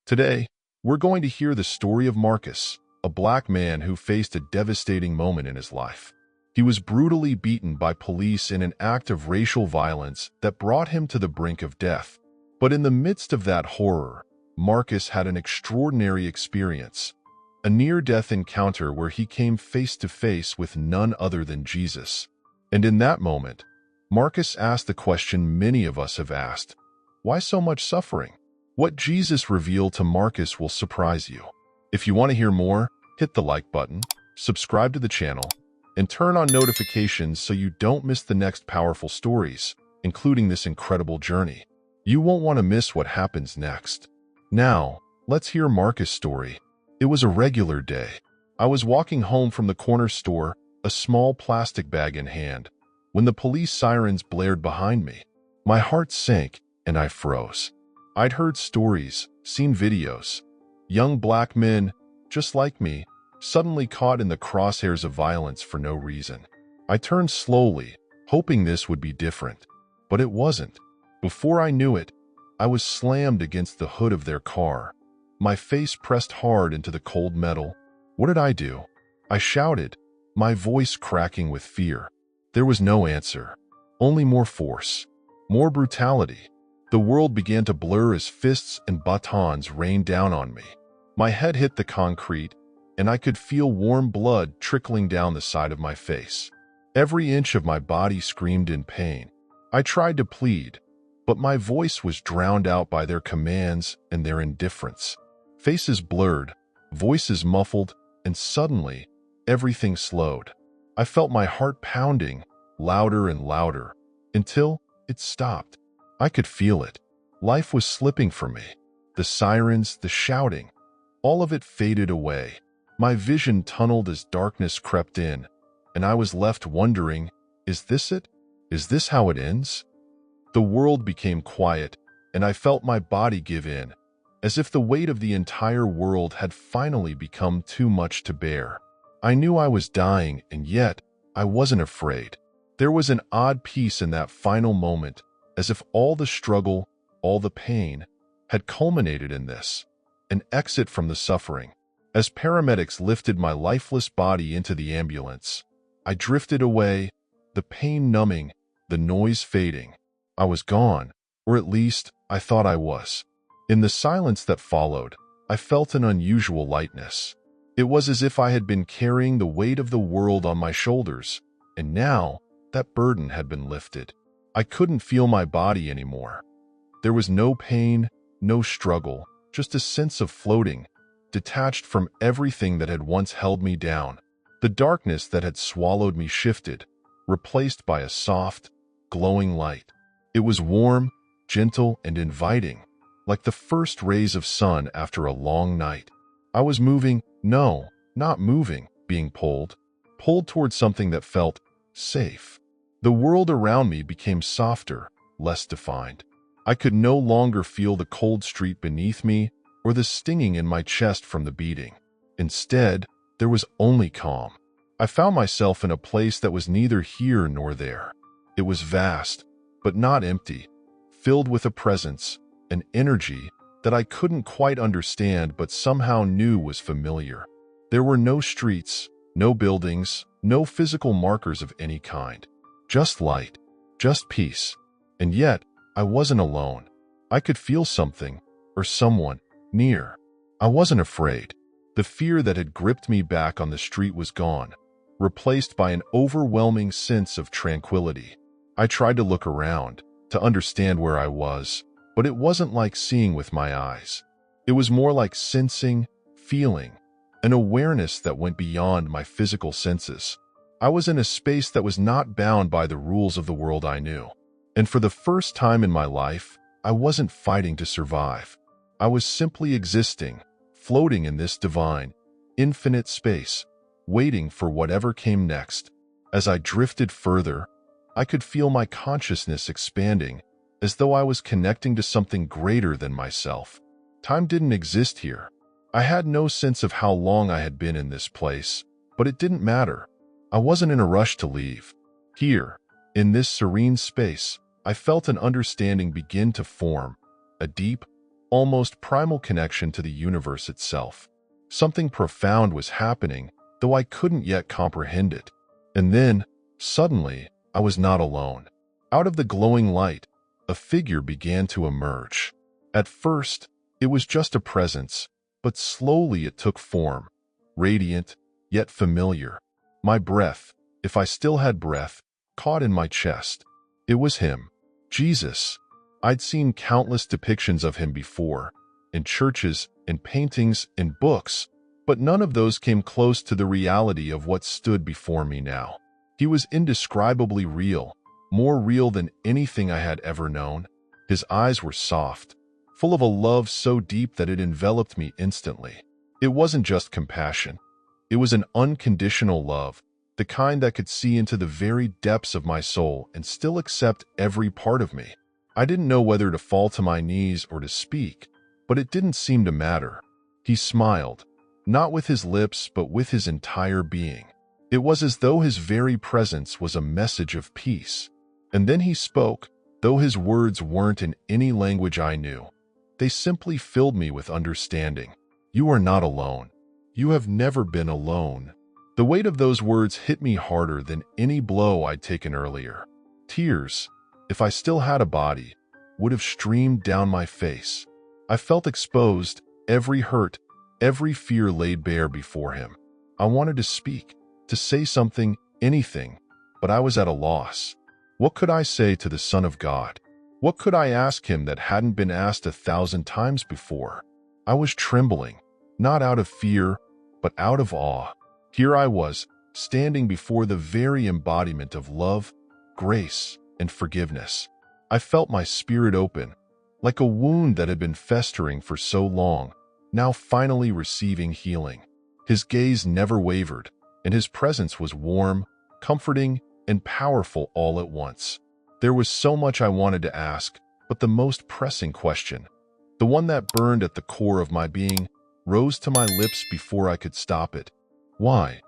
Today, we're going to hear the story of Marcus, a black man who faced a devastating moment in his life. He was brutally beaten by police in an act of racial violence that brought him to the brink of death. But in the midst of that horror, Marcus had an extraordinary experience, a near-death encounter where he came face to face with none other than Jesus. And in that moment, Marcus asked the question many of us have asked: why so much suffering? What Jesus revealed to Marcus will surprise you. If you want to hear more, hit the like button, subscribe to the channel, and turn on notifications so you don't miss the next powerful stories, including this incredible journey. You won't want to miss what happens next. Now, let's hear Marcus' story. It was a regular day. I was walking home from the corner store, a small plastic bag in hand, when the police sirens blared behind me. My heart sank and I froze. I'd heard stories, seen videos. Young black men, just like me, suddenly caught in the crosshairs of violence for no reason. I turned slowly, hoping this would be different. But it wasn't. Before I knew it, I was slammed against the hood of their car. My face pressed hard into the cold metal. What did I do? I shouted, my voice cracking with fear. There was no answer. Only more force. More brutality. The world began to blur as fists and batons rained down on me. My head hit the concrete, and I could feel warm blood trickling down the side of my face. Every inch of my body screamed in pain. I tried to plead, but my voice was drowned out by their commands and their indifference. Faces blurred, voices muffled, and suddenly, everything slowed. I felt my heart pounding, louder and louder, until it stopped. I could feel it. Life was slipping from me. The sirens, the shouting, all of it faded away. My vision tunneled as darkness crept in, and I was left wondering, is this it? Is this how it ends? The world became quiet, and I felt my body give in, as if the weight of the entire world had finally become too much to bear. I knew I was dying, and yet I wasn't afraid. There was an odd peace in that final moment, as if all the struggle, all the pain, had culminated in this, an exit from the suffering. As paramedics lifted my lifeless body into the ambulance, I drifted away, the pain numbing, the noise fading. I was gone, or at least I thought I was. In the silence that followed, I felt an unusual lightness. It was as if I had been carrying the weight of the world on my shoulders, and now that burden had been lifted. I couldn't feel my body anymore. There was no pain, no struggle, just a sense of floating, detached from everything that had once held me down. The darkness that had swallowed me shifted, replaced by a soft, glowing light. It was warm, gentle, and inviting, like the first rays of sun after a long night. I was moving, no, not moving, being pulled towards something that felt safe. The world around me became softer, less defined. I could no longer feel the cold street beneath me or the stinging in my chest from the beating. Instead, there was only calm. I found myself in a place that was neither here nor there. It was vast, but not empty, filled with a presence, an energy that I couldn't quite understand but somehow knew was familiar. There were no streets, no buildings, no physical markers of any kind. Just light, just peace. And yet, I wasn't alone. I could feel something, or someone, near. I wasn't afraid. The fear that had gripped me back on the street was gone, replaced by an overwhelming sense of tranquility. I tried to look around, to understand where I was, but it wasn't like seeing with my eyes. It was more like sensing, feeling, an awareness that went beyond my physical senses. I was in a space that was not bound by the rules of the world I knew. And for the first time in my life, I wasn't fighting to survive. I was simply existing, floating in this divine, infinite space, waiting for whatever came next. As I drifted further, I could feel my consciousness expanding, as though I was connecting to something greater than myself. Time didn't exist here. I had no sense of how long I had been in this place, but it didn't matter. I wasn't in a rush to leave. Here, in this serene space, I felt an understanding begin to form, a deep, almost primal connection to the universe itself. Something profound was happening, though I couldn't yet comprehend it. And then, suddenly, I was not alone. Out of the glowing light, a figure began to emerge. At first, it was just a presence, but slowly it took form, radiant, yet familiar. My breath, if I still had breath, caught in my chest. It was him, Jesus. I'd seen countless depictions of him before, in churches, in paintings, in books, but none of those came close to the reality of what stood before me now. He was indescribably real, more real than anything I had ever known. His eyes were soft, full of a love so deep that it enveloped me instantly. It wasn't just compassion. It was an unconditional love, the kind that could see into the very depths of my soul and still accept every part of me. I didn't know whether to fall to my knees or to speak, but it didn't seem to matter. He smiled, not with his lips but with his entire being. It was as though his very presence was a message of peace. And then he spoke, though his words weren't in any language I knew. They simply filled me with understanding. You are not alone. You have never been alone. The weight of those words hit me harder than any blow I'd taken earlier. Tears, if I still had a body, would have streamed down my face. I felt exposed, every hurt, every fear laid bare before him. I wanted to speak, to say something, anything, but I was at a loss. What could I say to the Son of God? What could I ask him that hadn't been asked 1,000 times before? I was trembling, not out of fear, but out of awe. Here I was, standing before the very embodiment of love, grace, and forgiveness. I felt my spirit open, like a wound that had been festering for so long, now finally receiving healing. His gaze never wavered, and his presence was warm, comforting, and powerful all at once. There was so much I wanted to ask, but the most pressing question, the one that burned at the core of my being, rose to my lips before I could stop it. Why?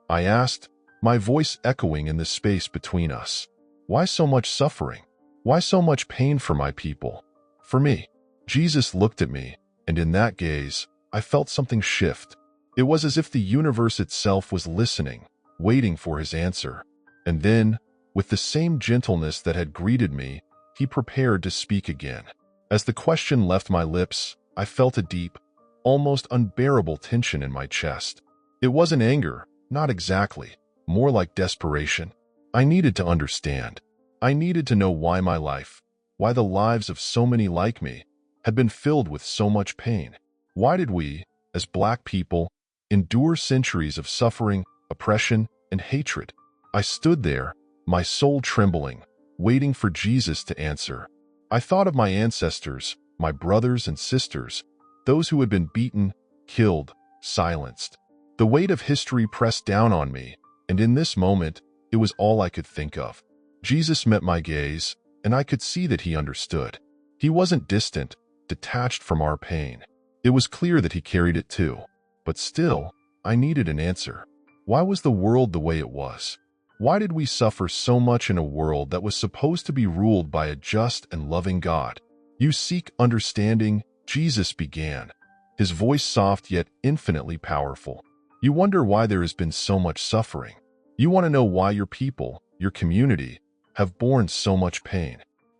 I asked, my voice echoing in the space between us. Why so much suffering? Why so much pain for my people? For me? Jesus looked at me, and in that gaze, I felt something shift. It was as if the universe itself was listening, waiting for his answer. And then, with the same gentleness that had greeted me, he prepared to speak again. As the question left my lips, I felt a deep, almost unbearable tension in my chest. It wasn't anger, not exactly, more like desperation. I needed to understand. I needed to know why my life, why the lives of so many like me, had been filled with so much pain. Why did we, as Black people, endure centuries of suffering, oppression, and hatred? I stood there, my soul trembling, waiting for Jesus to answer. I thought of my ancestors, my brothers and sisters, those who had been beaten, killed, silenced. The weight of history pressed down on me, and in this moment, it was all I could think of. Jesus met my gaze, and I could see that he understood. He wasn't distant, detached from our pain. It was clear that he carried it too. But still, I needed an answer. Why was the world the way it was? Why did we suffer so much in a world that was supposed to be ruled by a just and loving God? You seek understanding, Jesus began, his voice soft yet infinitely powerful. You wonder why there has been so much suffering. You want to know why your people, your community, have borne so much pain.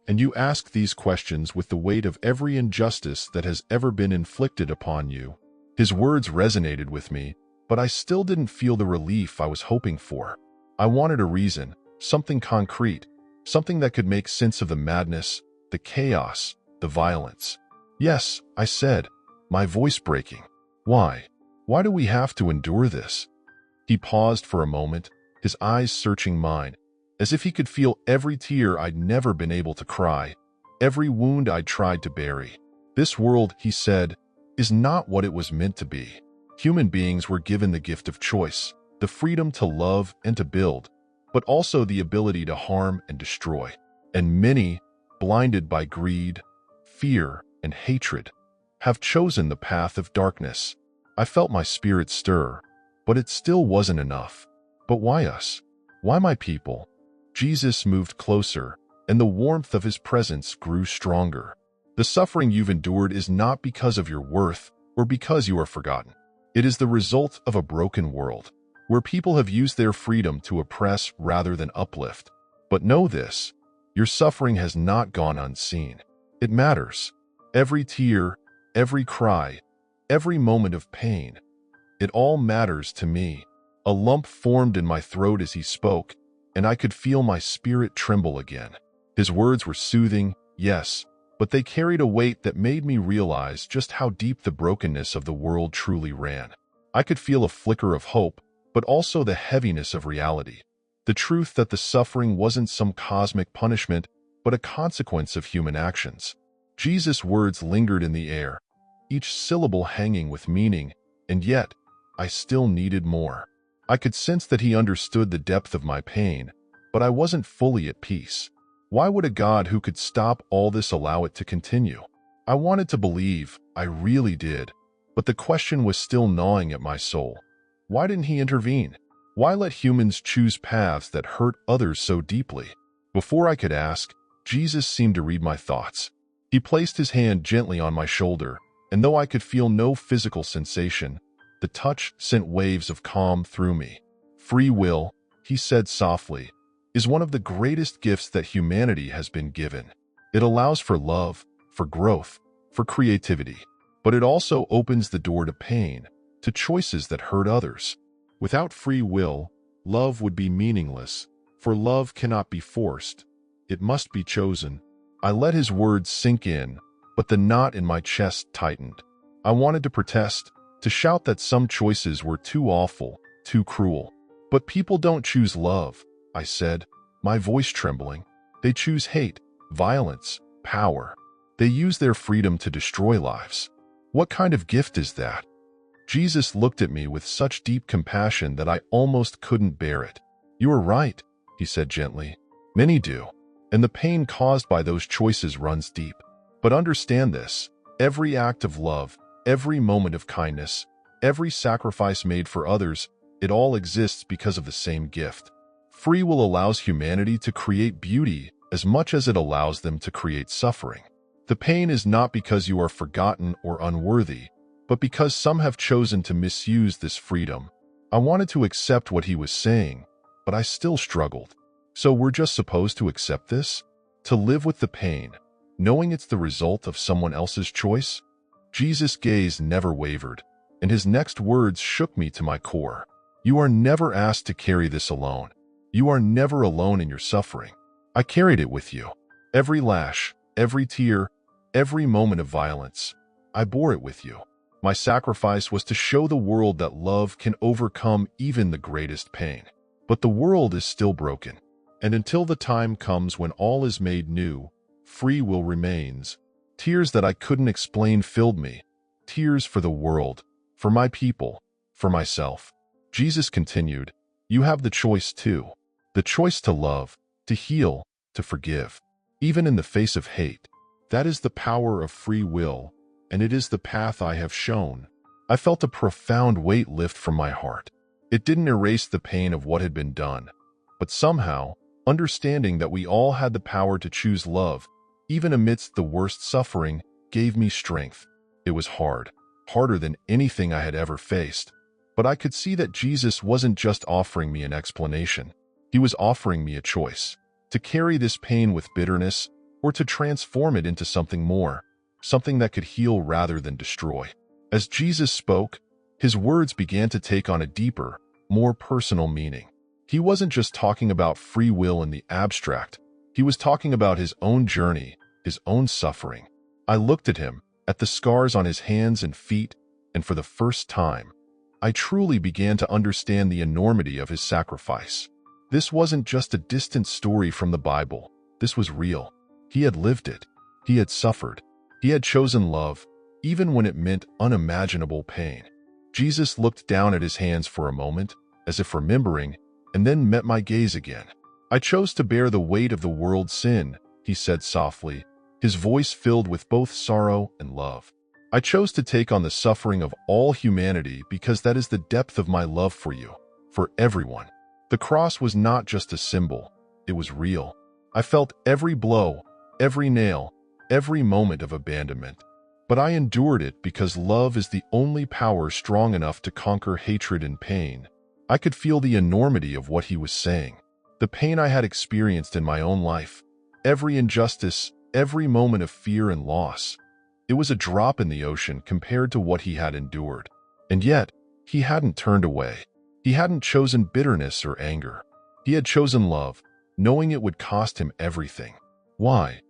And you ask these questions with the weight of every injustice that has ever been inflicted upon you. His words resonated with me, but I still didn't feel the relief I was hoping for. I wanted a reason, something concrete, something that could make sense of the madness, the chaos, the violence. Yes, I said, my voice breaking. Why? Why do we have to endure this? He paused for a moment, his eyes searching mine, as if he could feel every tear I'd never been able to cry, every wound I'd tried to bury. This world, he said, is not what it was meant to be. Human beings were given the gift of choice, the freedom to love and to build, but also the ability to harm and destroy. And many, blinded by greed, fear, and hatred, have chosen the path of darkness. I felt my spirit stir, but it still wasn't enough. But why us? Why my people? Jesus moved closer, and the warmth of his presence grew stronger. The suffering you've endured is not because of your worth or because you are forgotten. It is the result of a broken world, where people have used their freedom to oppress rather than uplift. But know this, your suffering has not gone unseen. It matters. Every tear, every cry, every moment of pain. It all matters to me. A lump formed in my throat as he spoke, and I could feel my spirit tremble again. His words were soothing, yes, but they carried a weight that made me realize just how deep the brokenness of the world truly ran. I could feel a flicker of hope, but also the heaviness of reality. The truth that the suffering wasn't some cosmic punishment, but a consequence of human actions. Jesus' words lingered in the air, each syllable hanging with meaning, and yet, I still needed more. I could sense that he understood the depth of my pain, but I wasn't fully at peace. Why would a God who could stop all this allow it to continue? I wanted to believe, I really did, but the question was still gnawing at my soul. Why didn't he intervene? Why let humans choose paths that hurt others so deeply? Before I could ask, Jesus seemed to read my thoughts. He placed his hand gently on my shoulder, and though I could feel no physical sensation, the touch sent waves of calm through me. Free will, he said softly, is one of the greatest gifts that humanity has been given. It allows for love, for growth, for creativity, but it also opens the door to pain, to choices that hurt others. Without free will, love would be meaningless, for love cannot be forced. It must be chosen. I let his words sink in, but the knot in my chest tightened. I wanted to protest, to shout that some choices were too awful, too cruel. But people don't choose love, I said, my voice trembling. They choose hate, violence, power. They use their freedom to destroy lives. What kind of gift is that? Jesus looked at me with such deep compassion that I almost couldn't bear it. You are right, he said gently. Many do, and the pain caused by those choices runs deep. But understand this, every act of love, every moment of kindness, every sacrifice made for others, it all exists because of the same gift. Free will allows humanity to create beauty as much as it allows them to create suffering. The pain is not because you are forgotten or unworthy, but because some have chosen to misuse this freedom. I wanted to accept what he was saying, but I still struggled. So we're just supposed to accept this? To live with the pain, knowing it's the result of someone else's choice? Jesus' gaze never wavered, and his next words shook me to my core. You are never asked to carry this alone. You are never alone in your suffering. I carried it with you. Every lash, every tear, every moment of violence. I bore it with you. My sacrifice was to show the world that love can overcome even the greatest pain. But the world is still broken. And until the time comes when all is made new, free will remains. Tears that I couldn't explain filled me. Tears for the world, for my people, for myself. Jesus continued, you have the choice too. The choice to love, to heal, to forgive. Even in the face of hate. That is the power of free will, and it is the path I have shown. I felt a profound weight lift from my heart. It didn't erase the pain of what had been done, but somehow, understanding that we all had the power to choose love, even amidst the worst suffering, gave me strength. It was hard, harder than anything I had ever faced, but I could see that Jesus wasn't just offering me an explanation. He was offering me a choice, to carry this pain with bitterness or to transform it into something more, something that could heal rather than destroy. As Jesus spoke, his words began to take on a deeper, more personal meaning. He wasn't just talking about free will in the abstract. He was talking about his own journey, his own suffering. I looked at him, at the scars on his hands and feet, and for the first time, I truly began to understand the enormity of his sacrifice. This wasn't just a distant story from the Bible. This was real. He had lived it. He had suffered. He had chosen love, even when it meant unimaginable pain. Jesus looked down at his hands for a moment, as if remembering, and then met my gaze again. I chose to bear the weight of the world's sin, he said softly, his voice filled with both sorrow and love. I chose to take on the suffering of all humanity because that is the depth of my love for you, for everyone. The cross was not just a symbol, it was real. I felt every blow, every nail, every moment of abandonment. But I endured it because love is the only power strong enough to conquer hatred and pain. I could feel the enormity of what he was saying. The pain I had experienced in my own life, every injustice, every moment of fear and loss. It was a drop in the ocean compared to what he had endured. And yet, he hadn't turned away. He hadn't chosen bitterness or anger. He had chosen love, knowing it would cost him everything. Why?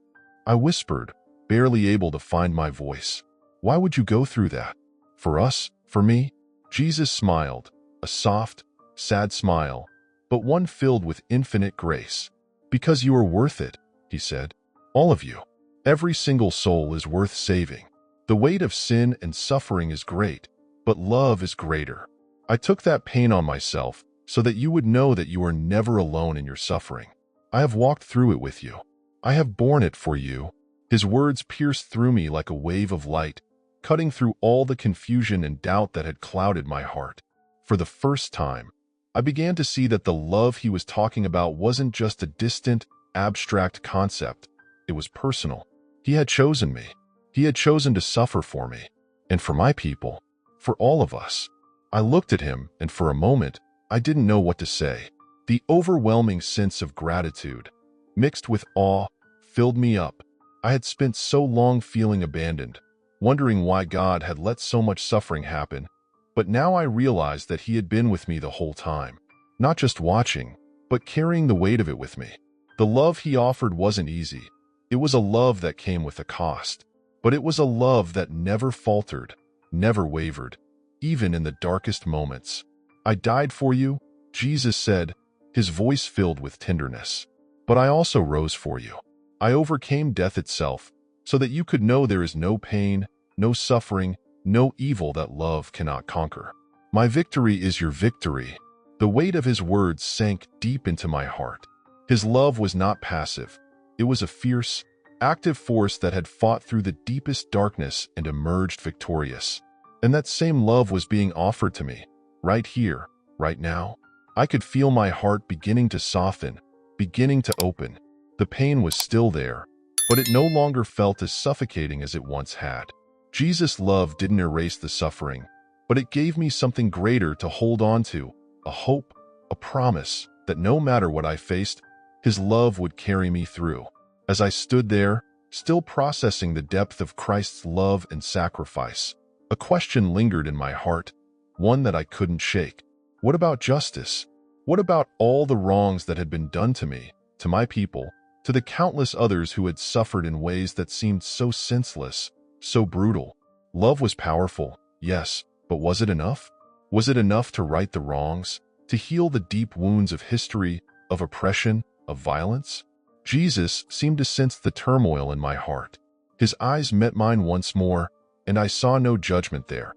I whispered, barely able to find my voice. Why would you go through that? For us? For me? Jesus smiled, a soft, sad smile, but one filled with infinite grace. Because you are worth it, he said. All of you. Every single soul is worth saving. The weight of sin and suffering is great, but love is greater. I took that pain on myself so that you would know that you are never alone in your suffering. I have walked through it with you. I have borne it for you. His words pierced through me like a wave of light, cutting through all the confusion and doubt that had clouded my heart. For the first time, I began to see that the love he was talking about wasn't just a distant, abstract concept. It was personal. He had chosen me. He had chosen to suffer for me, and for my people, for all of us. I looked at him, and for a moment, I didn't know what to say. The overwhelming sense of gratitude, mixed with awe, filled me up. I had spent so long feeling abandoned, wondering why God had let so much suffering happen, but now I realized that he had been with me the whole time, not just watching, but carrying the weight of it with me. The love he offered wasn't easy. It was a love that came with a cost, but it was a love that never faltered, never wavered, even in the darkest moments. I died for you, Jesus said, his voice filled with tenderness. But I also rose for you. I overcame death itself, so that you could know there is no pain, no suffering, no evil that love cannot conquer. My victory is your victory. The weight of his words sank deep into my heart. His love was not passive. It was a fierce, active force that had fought through the deepest darkness and emerged victorious. And that same love was being offered to me, right here, right now. I could feel my heart beginning to soften, beginning to open. The pain was still there, but it no longer felt as suffocating as it once had. Jesus' love didn't erase the suffering, but it gave me something greater to hold on to, a hope, a promise that no matter what I faced, his love would carry me through. As I stood there, still processing the depth of Christ's love and sacrifice, a question lingered in my heart, one that I couldn't shake. What about justice? What about all the wrongs that had been done to me, to my people, to the countless others who had suffered in ways that seemed so senseless, so brutal? Love was powerful, yes, but was it enough? Was it enough to right the wrongs, to heal the deep wounds of history, of oppression, of violence? Jesus seemed to sense the turmoil in my heart. His eyes met mine once more, and I saw no judgment there,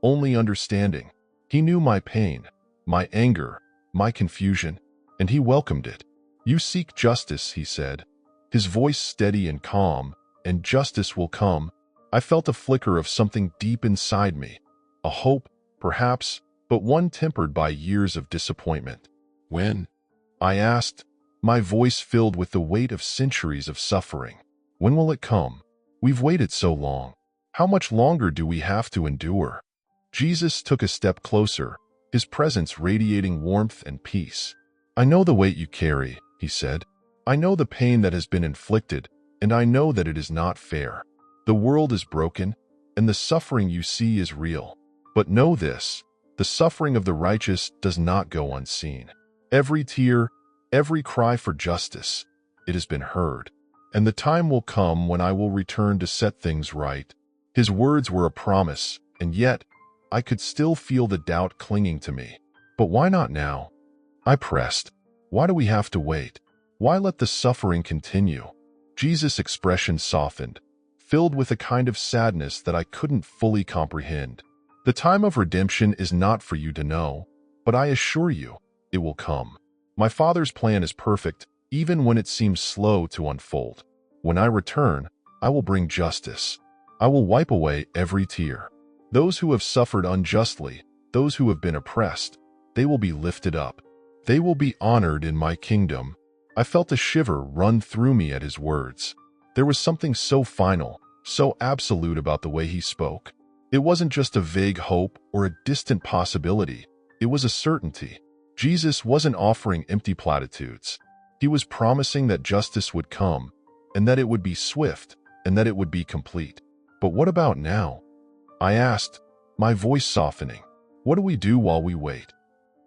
only understanding. He knew my pain, my anger, my confusion, and he welcomed it. You seek justice, he said, his voice steady and calm, and justice will come. I felt a flicker of something deep inside me, a hope, perhaps, but one tempered by years of disappointment. When? I asked, my voice filled with the weight of centuries of suffering. When will it come? We've waited so long. How much longer do we have to endure? Jesus took a step closer, his presence radiating warmth and peace. I know the weight you carry, he said. I know the pain that has been inflicted, and I know that it is not fair. The world is broken, and the suffering you see is real. But know this, the suffering of the righteous does not go unseen. Every tear, every cry for justice, it has been heard. And the time will come when I will return to set things right. His words were a promise, and yet, I could still feel the doubt clinging to me. But why not now? I pressed. Why do we have to wait? Why let the suffering continue? Jesus' expression softened, filled with a kind of sadness that I couldn't fully comprehend. The time of redemption is not for you to know, but I assure you, it will come. My Father's plan is perfect, even when it seems slow to unfold. When I return, I will bring justice. I will wipe away every tear. Those who have suffered unjustly, those who have been oppressed, they will be lifted up. They will be honored in my kingdom. I felt a shiver run through me at his words. There was something so final, so absolute about the way he spoke. It wasn't just a vague hope or a distant possibility. It was a certainty. Jesus wasn't offering empty platitudes. He was promising that justice would come, and that it would be swift, and that it would be complete. But what about now? I asked, my voice softening. What do we do while we wait?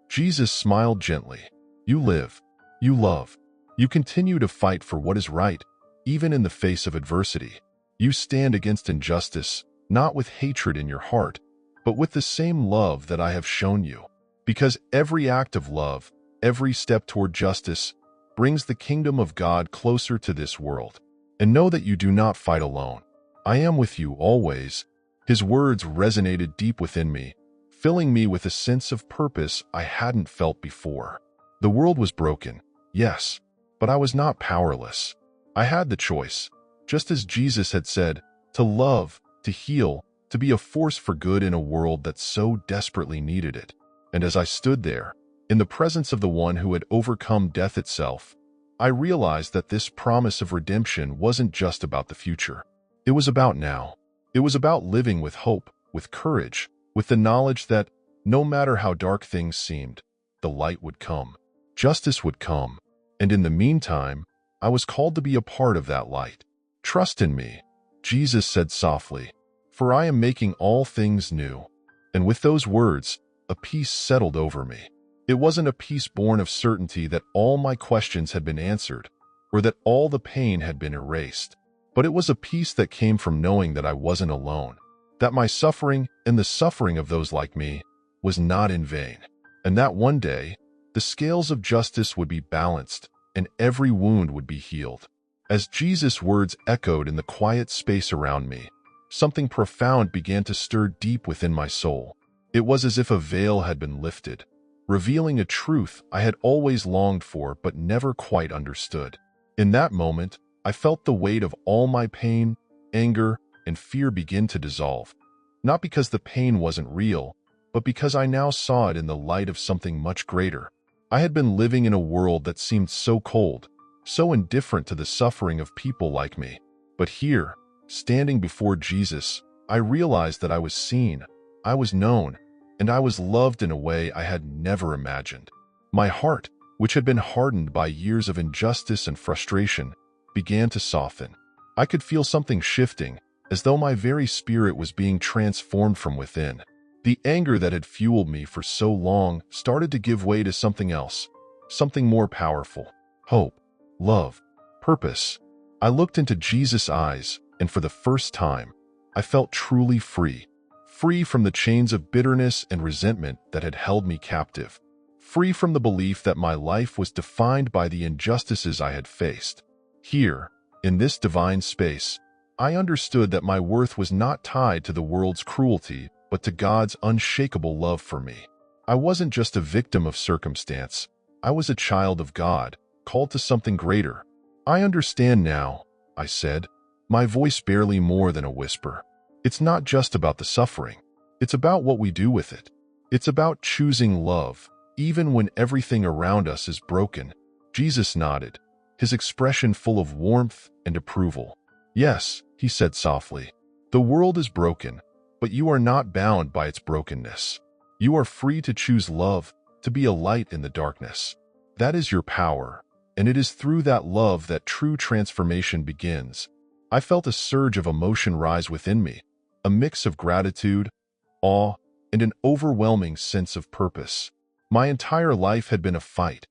Jesus smiled gently. You live. You love. You continue to fight for what is right, even in the face of adversity. You stand against injustice, not with hatred in your heart, but with the same love that I have shown you. Because every act of love, every step toward justice, brings the kingdom of God closer to this world. And know that you do not fight alone. I am with you always. His words resonated deep within me, filling me with a sense of purpose I hadn't felt before. The world was broken, yes, but I was not powerless. I had the choice, just as Jesus had said, to love, to heal, to be a force for good in a world that so desperately needed it. And as I stood there, in the presence of the one who had overcome death itself, I realized that this promise of redemption wasn't just about the future. It was about now. It was about living with hope, with courage, with the knowledge that, no matter how dark things seemed, the light would come. Justice would come. And in the meantime, I was called to be a part of that light. Trust in me, Jesus said softly, for I am making all things new. And with those words, a peace settled over me. It wasn't a peace born of certainty that all my questions had been answered, or that all the pain had been erased. But it was a peace that came from knowing that I wasn't alone, that my suffering and the suffering of those like me was not in vain, and that one day, the scales of justice would be balanced and every wound would be healed. As Jesus' words echoed in the quiet space around me, something profound began to stir deep within my soul. It was as if a veil had been lifted, revealing a truth I had always longed for but never quite understood. In that moment, I felt the weight of all my pain, anger, and fear begin to dissolve. Not because the pain wasn't real, but because I now saw it in the light of something much greater. I had been living in a world that seemed so cold, so indifferent to the suffering of people like me. But here, standing before Jesus, I realized that I was seen, I was known, and I was loved in a way I had never imagined. My heart, which had been hardened by years of injustice and frustration, began to soften. I could feel something shifting, as though my very spirit was being transformed from within. The anger that had fueled me for so long started to give way to something else, something more powerful. Hope, love, purpose. I looked into Jesus' eyes, and for the first time, I felt truly free. Free from the chains of bitterness and resentment that had held me captive. Free from the belief that my life was defined by the injustices I had faced. Here, in this divine space, I understood that my worth was not tied to the world's cruelty, but to God's unshakable love for me. I wasn't just a victim of circumstance. I was a child of God, called to something greater. I understand now, I said, my voice barely more than a whisper. It's not just about the suffering. It's about what we do with it. It's about choosing love, even when everything around us is broken. Jesus nodded, his expression full of warmth and approval. Yes, he said softly, the world is broken, but you are not bound by its brokenness. You are free to choose love, to be a light in the darkness. That is your power, and it is through that love that true transformation begins. I felt a surge of emotion rise within me, a mix of gratitude, awe, and an overwhelming sense of purpose. My entire life had been a fight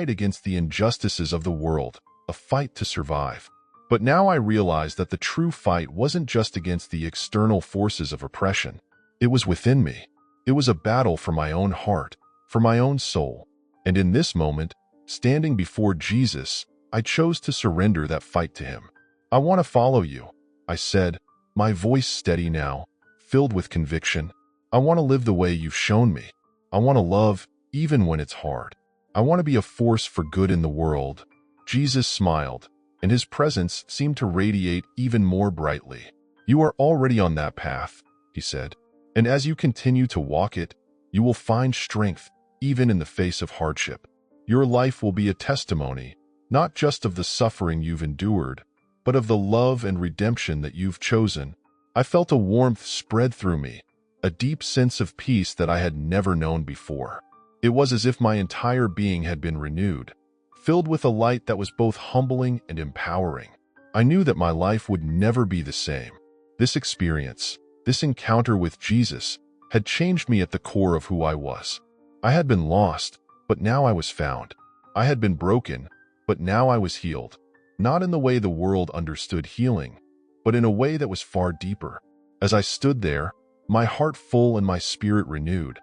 against the injustices of the world, a fight to survive. But now I realized that the true fight wasn't just against the external forces of oppression. It was within me. It was a battle for my own heart, for my own soul. And in this moment, standing before Jesus, I chose to surrender that fight to him. I want to follow you, I said, my voice steady now, filled with conviction. I want to live the way you've shown me. I want to love, even when it's hard. I want to be a force for good in the world. Jesus smiled, and his presence seemed to radiate even more brightly. You are already on that path, he said, and as you continue to walk it, you will find strength, even in the face of hardship. Your life will be a testimony, not just of the suffering you've endured, but of the love and redemption that you've chosen. I felt a warmth spread through me, a deep sense of peace that I had never known before. It was as if my entire being had been renewed, filled with a light that was both humbling and empowering. I knew that my life would never be the same. This experience, this encounter with Jesus, had changed me at the core of who I was. I had been lost, but now I was found. I had been broken, but now I was healed. Not in the way the world understood healing, but in a way that was far deeper. As I stood there, my heart full and my spirit renewed,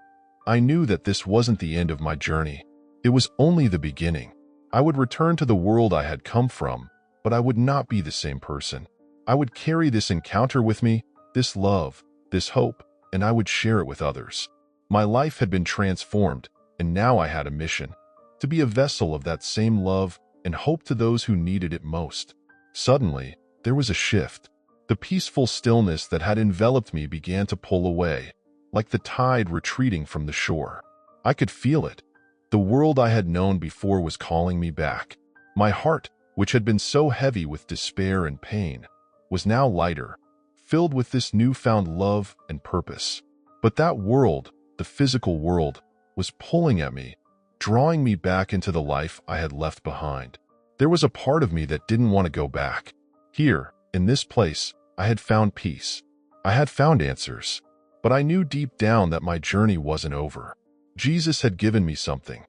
I knew that this wasn't the end of my journey. It was only the beginning. I would return to the world I had come from, but I would not be the same person. I would carry this encounter with me, this love, this hope, and I would share it with others. My life had been transformed, and now I had a mission: to be a vessel of that same love and hope to those who needed it most. Suddenly, there was a shift. The peaceful stillness that had enveloped me began to pull away, like the tide retreating from the shore. I could feel it. The world I had known before was calling me back. My heart, which had been so heavy with despair and pain, was now lighter, filled with this newfound love and purpose. But that world, the physical world, was pulling at me, drawing me back into the life I had left behind. There was a part of me that didn't want to go back. Here, in this place, I had found peace. I had found answers. But I knew deep down that my journey wasn't over. Jesus had given me something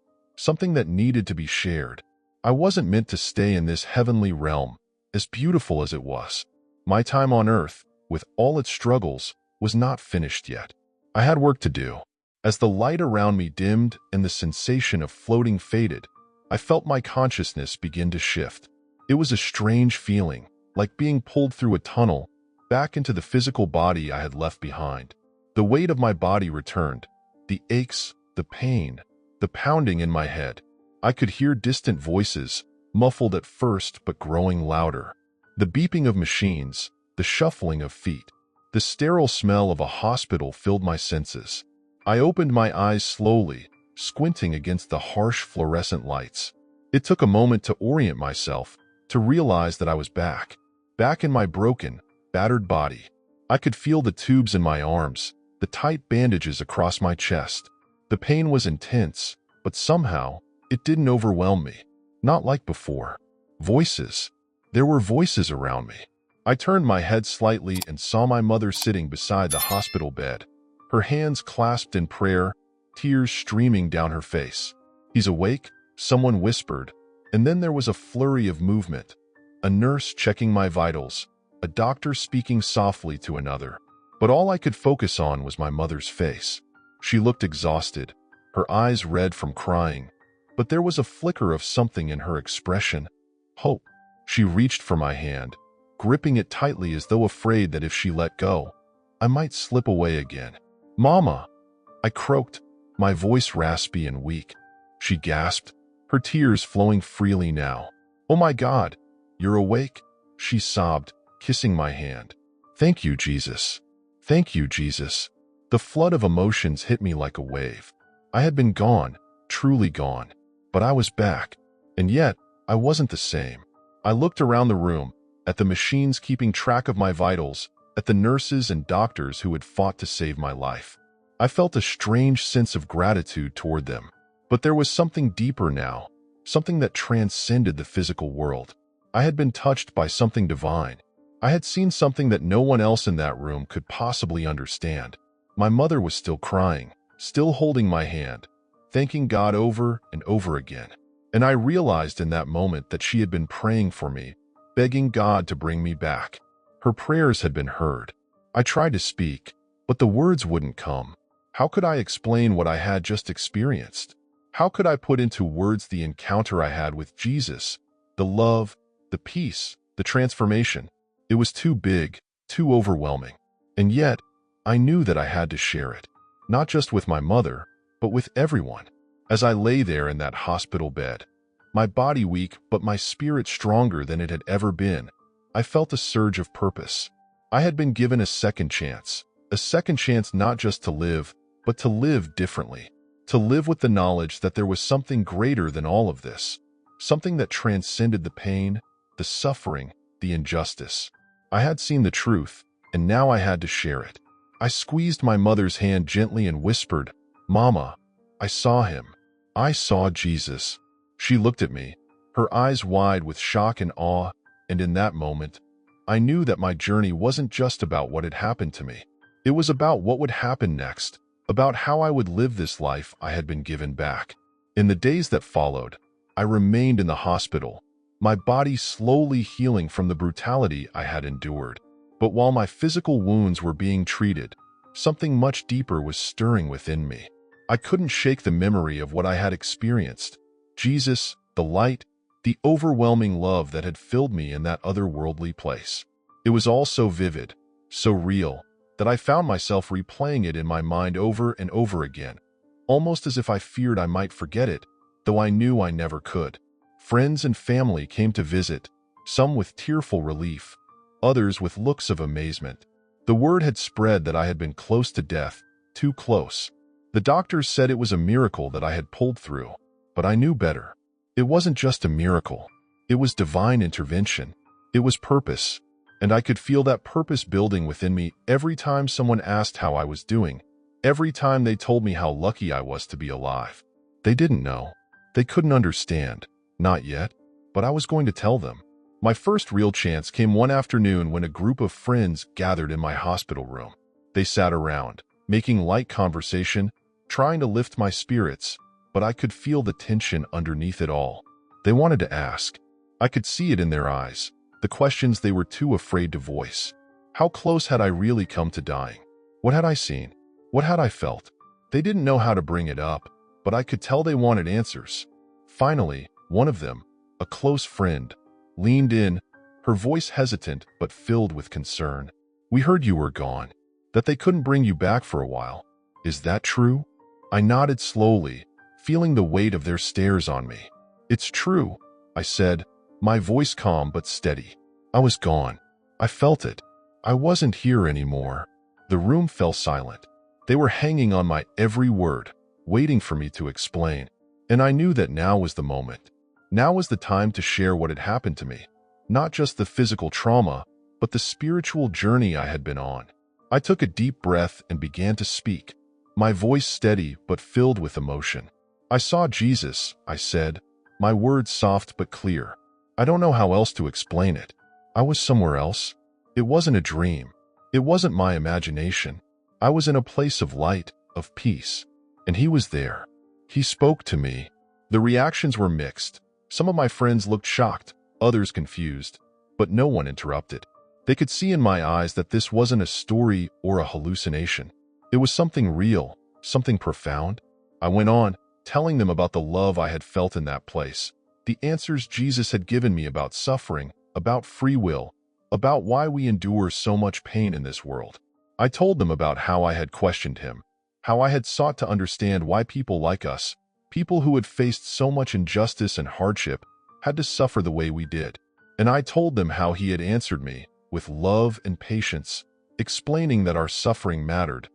that needed to be shared. I wasn't meant to stay in this heavenly realm, as beautiful as it was. My time on earth, with all its struggles, was not finished yet. I had work to do. As the light around me dimmed and the sensation of floating faded, I felt my consciousness begin to shift. It was a strange feeling, like being pulled through a tunnel, back into the physical body I had left behind. The weight of my body returned, the aches, the pain, the pounding in my head. I could hear distant voices, muffled at first but growing louder. The beeping of machines, the shuffling of feet, the sterile smell of a hospital filled my senses. I opened my eyes slowly, squinting against the harsh fluorescent lights. It took a moment to orient myself, to realize that I was back in my broken, battered body. I could feel the tubes in my arms, the tight bandages across my chest. The pain was intense, but somehow, it didn't overwhelm me. Not like before. Voices. There were voices around me. I turned my head slightly and saw my mother sitting beside the hospital bed, her hands clasped in prayer, tears streaming down her face. "He's awake," someone whispered, and then there was a flurry of movement. A nurse checking my vitals, a doctor speaking softly to another. But all I could focus on was my mother's face. She looked exhausted, her eyes red from crying, but there was a flicker of something in her expression: hope. She reached for my hand, gripping it tightly as though afraid that if she let go, I might slip away again. "Mama!" I croaked, my voice raspy and weak. She gasped, her tears flowing freely now. "Oh my God, you're awake?" she sobbed, kissing my hand. "Thank you, Jesus. Thank you, Jesus." The flood of emotions hit me like a wave. I had been gone, truly gone, but I was back, and yet I wasn't the same. I looked around the room, at the machines keeping track of my vitals, at the nurses and doctors who had fought to save my life. I felt a strange sense of gratitude toward them. But there was something deeper now, something that transcended the physical world. I had been touched by something divine. I had seen something that no one else in that room could possibly understand. My mother was still crying, still holding my hand, thanking God over and over again. And I realized in that moment that she had been praying for me, begging God to bring me back. Her prayers had been heard. I tried to speak, but the words wouldn't come. How could I explain what I had just experienced? How could I put into words the encounter I had with Jesus, the love, the peace, the transformation? It was too big, too overwhelming. And yet, I knew that I had to share it, not just with my mother, but with everyone. As I lay there in that hospital bed, my body weak but my spirit stronger than it had ever been, I felt a surge of purpose. I had been given a second chance not just to live, but to live differently, to live with the knowledge that there was something greater than all of this, something that transcended the pain, the suffering, the injustice. I had seen the truth, and now I had to share it. I squeezed my mother's hand gently and whispered, "Mama, I saw him. I saw Jesus." She looked at me, her eyes wide with shock and awe, and in that moment, I knew that my journey wasn't just about what had happened to me. It was about what would happen next, about how I would live this life I had been given back. In the days that followed, I remained in the hospital, my body slowly healing from the brutality I had endured. But while my physical wounds were being treated, something much deeper was stirring within me. I couldn't shake the memory of what I had experienced. Jesus, the light, the overwhelming love that had filled me in that otherworldly place. It was all so vivid, so real, that I found myself replaying it in my mind over and over again, almost as if I feared I might forget it, though I knew I never could. Friends and family came to visit, some with tearful relief, others with looks of amazement. The word had spread that I had been close to death, too close. The doctors said it was a miracle that I had pulled through, but I knew better. It wasn't just a miracle. It was divine intervention. It was purpose, and I could feel that purpose building within me every time someone asked how I was doing, every time they told me how lucky I was to be alive. They didn't know. They couldn't understand. Not yet, but I was going to tell them. My first real chance came one afternoon when a group of friends gathered in my hospital room. They sat around, making light conversation, trying to lift my spirits, but I could feel the tension underneath it all. They wanted to ask. I could see it in their eyes, the questions they were too afraid to voice. How close had I really come to dying? What had I seen? What had I felt? They didn't know how to bring it up, but I could tell they wanted answers. Finally, one of them, a close friend, leaned in, her voice hesitant but filled with concern. "We heard you were gone, that they couldn't bring you back for a while. Is that true?" I nodded slowly, feeling the weight of their stares on me. "It's true," I said, my voice calm but steady. "I was gone. I felt it. I wasn't here anymore." The room fell silent. They were hanging on my every word, waiting for me to explain. And I knew that now was the moment. Now was the time to share what had happened to me. Not just the physical trauma, but the spiritual journey I had been on. I took a deep breath and began to speak, my voice steady but filled with emotion. "I saw Jesus," I said, my words soft but clear. I don't know how else to explain it. I was somewhere else. It wasn't a dream. It wasn't my imagination. I was in a place of light, of peace. And he was there. He spoke to me. The reactions were mixed. Some of my friends looked shocked, others confused, but no one interrupted. They could see in my eyes that this wasn't a story or a hallucination. It was something real, something profound. I went on, telling them about the love I had felt in that place, the answers Jesus had given me about suffering, about free will, about why we endure so much pain in this world. I told them about how I had questioned him, how I had sought to understand why people like us, people who had faced so much injustice and hardship, had to suffer the way we did. And I told them how he had answered me, with love and patience, explaining that our suffering mattered,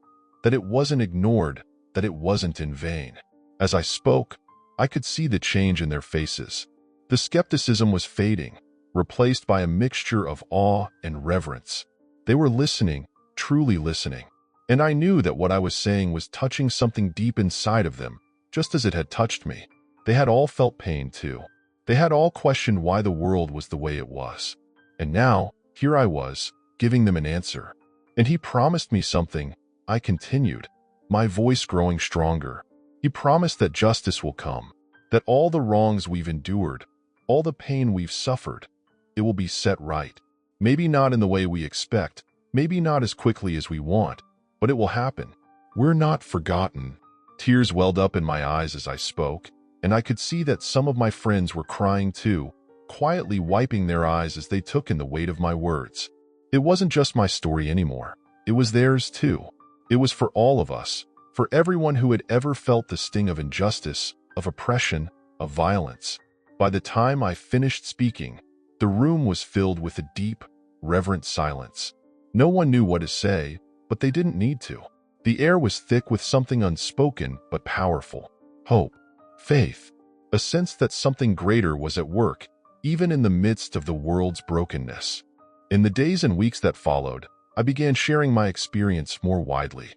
that it wasn't ignored, that it wasn't in vain. As I spoke, I could see the change in their faces. The skepticism was fading, replaced by a mixture of awe and reverence. They were listening, truly listening. And I knew that what I was saying was touching something deep inside of them, just as it had touched me. They had all felt pain too. They had all questioned why the world was the way it was. And now, here I was, giving them an answer. And he promised me something. I continued, my voice growing stronger. He promised that justice will come, that all the wrongs we've endured, all the pain we've suffered, it will be set right. Maybe not in the way we expect, maybe not as quickly as we want, but it will happen. We're not forgotten. Tears welled up in my eyes as I spoke, and I could see that some of my friends were crying too, quietly wiping their eyes as they took in the weight of my words. It wasn't just my story anymore. It was theirs too. It was for all of us, for everyone who had ever felt the sting of injustice, of oppression, of violence. By the time I finished speaking, the room was filled with a deep, reverent silence. No one knew what to say, but they didn't need to. The air was thick with something unspoken but powerful. Hope, faith, a sense that something greater was at work, even in the midst of the world's brokenness. In the days and weeks that followed, I began sharing my experience more widely.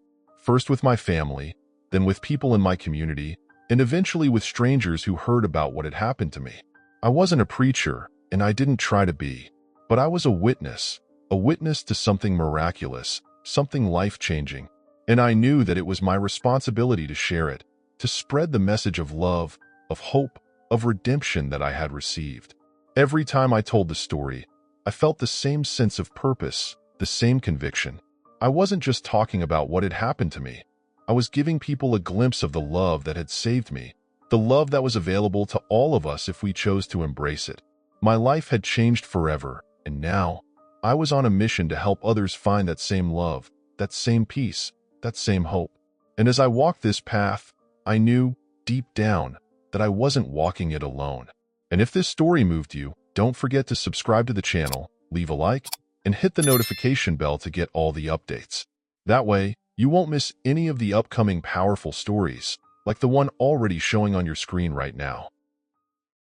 First with my family, then with people in my community, and eventually with strangers who heard about what had happened to me. I wasn't a preacher, and I didn't try to be, but I was a witness to something miraculous, something life-changing, and I knew that it was my responsibility to share it, to spread the message of love, of hope, of redemption that I had received. Every time I told the story, I felt the same sense of purpose, the same conviction. I wasn't just talking about what had happened to me. I was giving people a glimpse of the love that had saved me, the love that was available to all of us if we chose to embrace it. My life had changed forever, and now I was on a mission to help others find that same love, that same peace, that same hope. And as I walked this path, I knew, deep down, that I wasn't walking it alone. And if this story moved you, don't forget to subscribe to the channel, leave a like, and hit the notification bell to get all the updates. That way, you won't miss any of the upcoming powerful stories, like the one already showing on your screen right now.